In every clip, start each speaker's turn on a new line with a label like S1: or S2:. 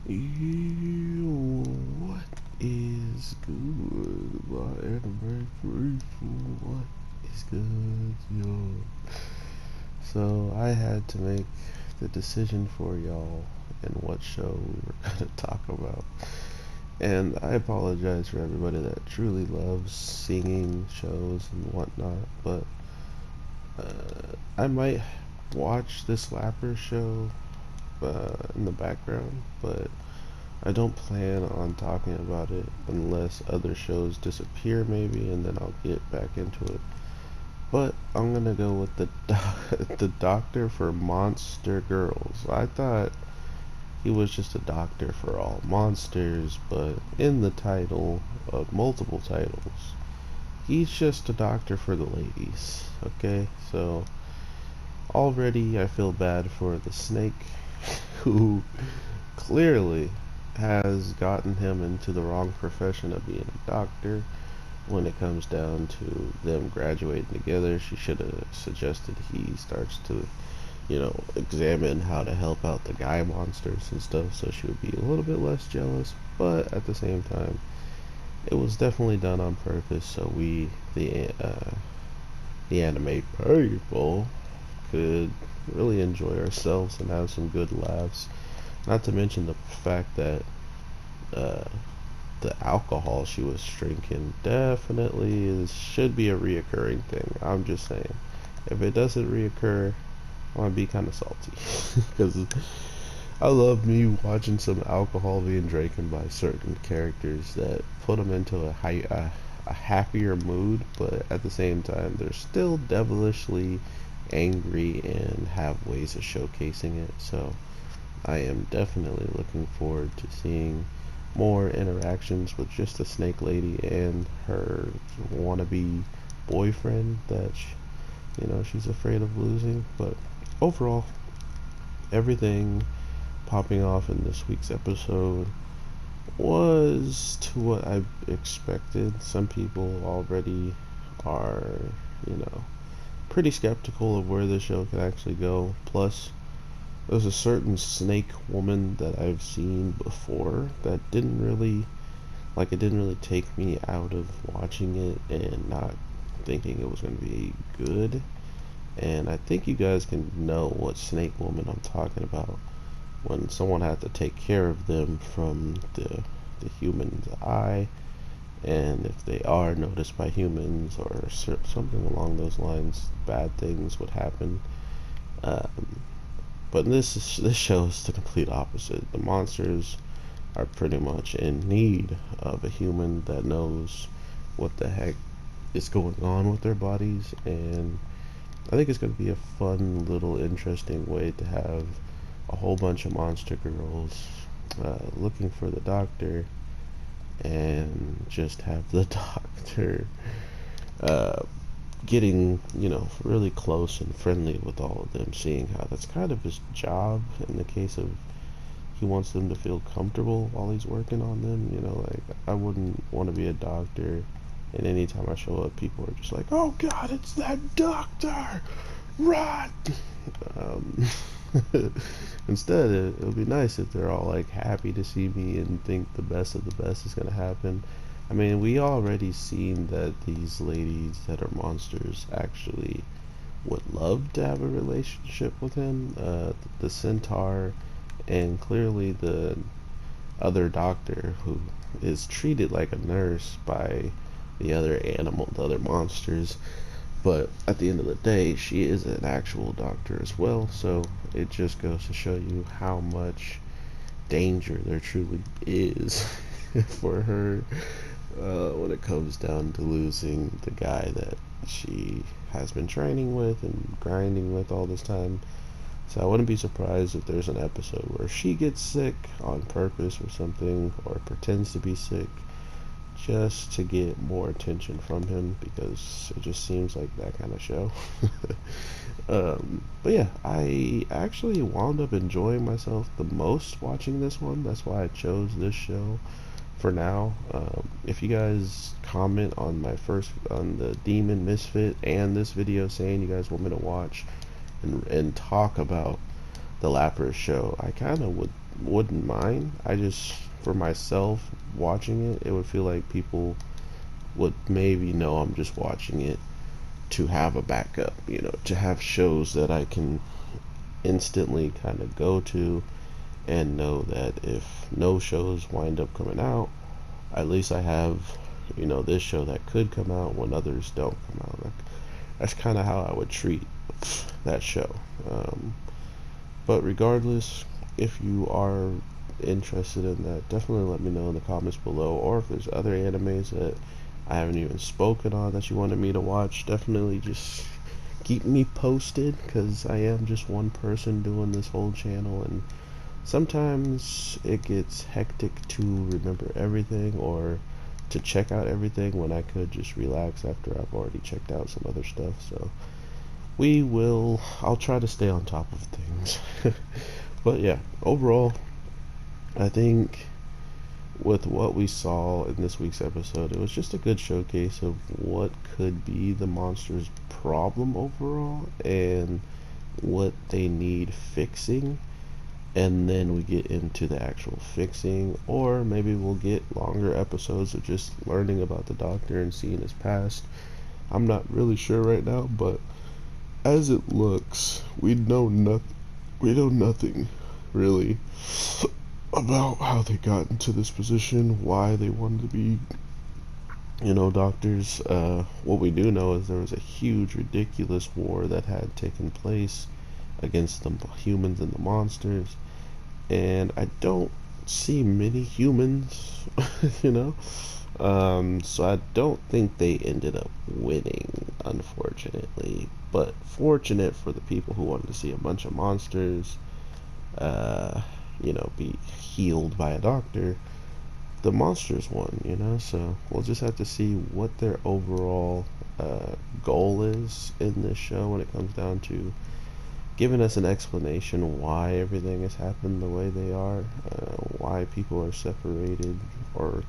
S1: What is good? My anime faithful. What is good, yo? So I had to make the decision for y'all and what show we were gonna talk about. And I apologize for everybody that truly loves singing shows and whatnot, but I might watch this Slapper show in the background, but I don't plan on talking about it unless other shows disappear, maybe, and then I'll get back into it. But I'm gonna go with the the doctor for Monster Girls. I thought he was just a doctor for all monsters, but in the title of multiple titles, he's just a doctor for the ladies. Okay, so already I feel bad for the snake, who clearly has gotten him into the wrong profession of being a doctor. When it comes down to them graduating together, she should have suggested he starts to, examine how to help out the guy monsters and stuff, so she would be a little bit less jealous. But at the same time, it was definitely done on purpose, so we, the anime people, could really enjoy ourselves and have some good laughs. Not to mention the fact that uh, the alcohol she was drinking should be a reoccurring thing. I'm just saying, if it doesn't reoccur, I'm gonna be kind of salty because I love me watching some alcohol being drank by certain characters that put them into a happier mood, but at the same time they're still devilishly angry and have ways of showcasing it. So I am definitely looking forward to seeing more interactions with just the snake lady and her wannabe boyfriend that she's afraid of losing. But overall, everything popping off in this week's episode was to what I expected. Some people already are, you know, pretty skeptical of where the show can actually go. Plus, there's a certain snake woman that I've seen before that it didn't really take me out of watching it and not thinking it was going to be good. And I think you guys can know what snake woman I'm talking about when someone had to take care of them from the human's eye, and if they are noticed by humans or something along those lines, bad things would happen. Um, but this show is the complete opposite. The monsters are pretty much in need of a human that knows what the heck is going on with their bodies, and I think it's going to be a fun little interesting way to have a whole bunch of monster girls looking for the doctor, and just have the doctor uh, getting really close and friendly with all of them, seeing how that's kind of his job in the case of he wants them to feel comfortable while he's working on them. Like, I wouldn't want to be a doctor, and anytime I show up, people are just like, "Oh God, it's that doctor! Run!" Um, Instead, it would be nice if they're all like happy to see me and think the best of the best is gonna happen. I mean, we already seen that these ladies that are monsters actually would love to have a relationship with him. The centaur, and clearly the other doctor, who is treated like a nurse by the other monsters. But at the end of the day, she is an actual doctor as well, so it just goes to show you how much danger there truly is for her when it comes down to losing the guy that she has been training with and grinding with all this time. So I wouldn't be surprised if there's an episode where she gets sick on purpose or something, or pretends to be sick just to get more attention from him, because it just seems like that kind of show. But yeah, I actually wound up enjoying myself the most watching this one. That's why I chose this show for now. If you guys comment on on the Demon Misfit and this video saying you guys want me to watch and talk about the Lapras show, I kind of wouldn't mind. I just, for myself watching it, it would feel like people would maybe know I'm just watching it to have a backup, you know, to have shows that I can instantly kind of go to and know that if no shows wind up coming out, at least I have, you know, this show that could come out when others don't come out. Like, that's kind of how I would treat that show. But regardless, if you are interested in that, definitely let me know in the comments below. Or if there's other animes that I haven't even spoken on that you wanted me to watch, definitely just keep me posted, because I am just one person doing this whole channel, and sometimes it gets hectic to remember everything or to check out everything when I could just relax after I've already checked out some other stuff. So I'll try to stay on top of things. But yeah, overall, I think with what we saw in this week's episode, it was just a good showcase of what could be the monster's problem overall and what they need fixing. And then we get into the actual fixing, or maybe we'll get longer episodes of just learning about the doctor and seeing his past. I'm not really sure right now, but as it looks, we know nothing really about how they got into this position, why they wanted to be, you know, doctors. What we do know is there was a huge, ridiculous war that had taken place against the humans and the monsters, and I don't see many humans, you know. So I don't think they ended up winning, unfortunately. But fortunate for the people who wanted to see a bunch of monsters, you know, be healed by a doctor, the monsters won, you know. So we'll just have to see what their overall goal is in this show when it comes down to giving us an explanation why everything has happened the way they are, why people are separated, or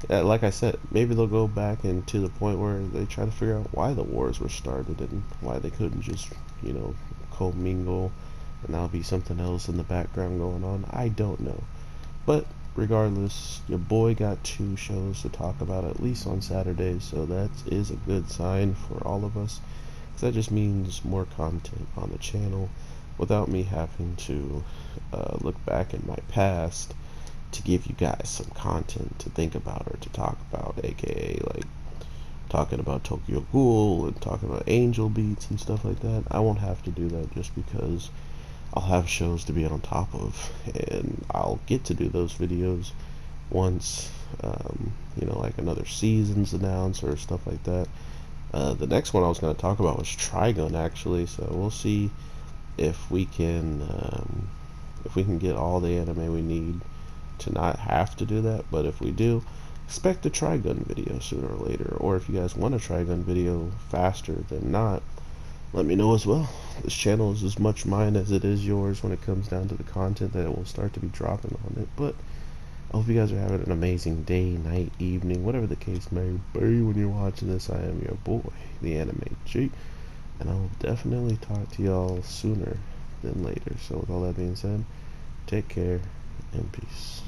S1: like I said, maybe they'll go back and to the point where they try to figure out why the wars were started and why they couldn't just, you know, commingle, and that'll be something else in the background going on. I don't know. But regardless, your boy got 2 shows to talk about at least on Saturdays, so that is a good sign for all of us. That just means more content on the channel without me having to look back in my past to give you guys some content to think about or to talk about, aka like talking about Tokyo Ghoul and talking about Angel Beats and stuff like that. I won't have to do that just because I'll have shows to be on top of, and I'll get to do those videos once, you know, like another season's announced or stuff like that. The next one I was going to talk about was Trigun, actually, so we'll see if we can get all the anime we need to not have to do that. But if we do, expect a Trigun video sooner or later. Or if you guys want a Trigun video faster than not, let me know as well. This channel is as much mine as it is yours when it comes down to the content that it will start to be dropping on it. But I hope you guys are having an amazing day, night, evening, whatever the case may be when you're watching this. I am your boy, the Anime G, and I'll definitely talk to y'all sooner than later. So with all that being said, take care and peace.